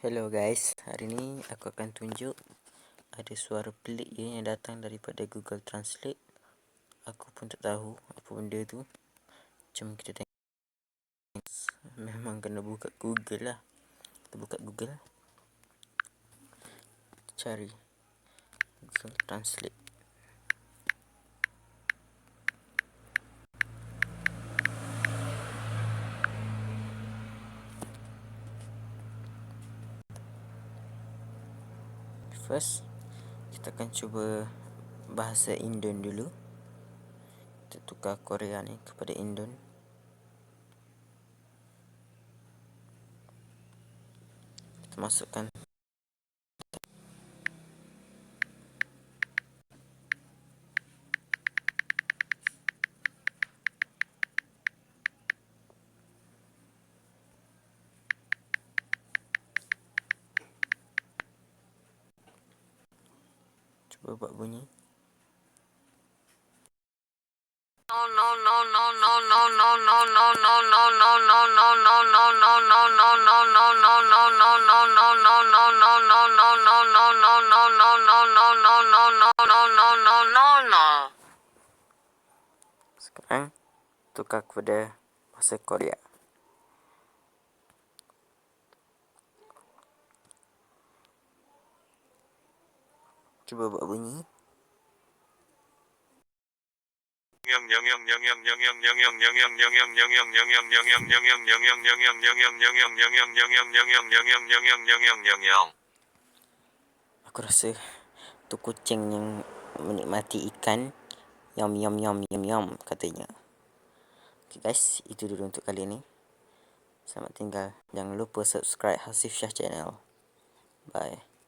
Hello guys, hari ni aku akan tunjuk ada suara pelik yang datang daripada Google Translate. Aku pun tak tahu apa benda tu. Jom kita tengok. Memang kena buka Google lah. Kita buka Google. Cari Google Translate. First, kita akan cuba bahasa Indon dulu. Kita tukar Korea ni kepada Indon. Kita masukkan cuba buat bunyi. Sekarang tukar kepada bahasa Korea. Cuba buat bunyi. Aku rasa tu kucing yang menikmati ikan. Yum yum yum yum yum katanya. Okay guys, itu dulu untuk kali ini. Selamat tinggal. Jangan lupa subscribe Hasif Shah Channel. Bye.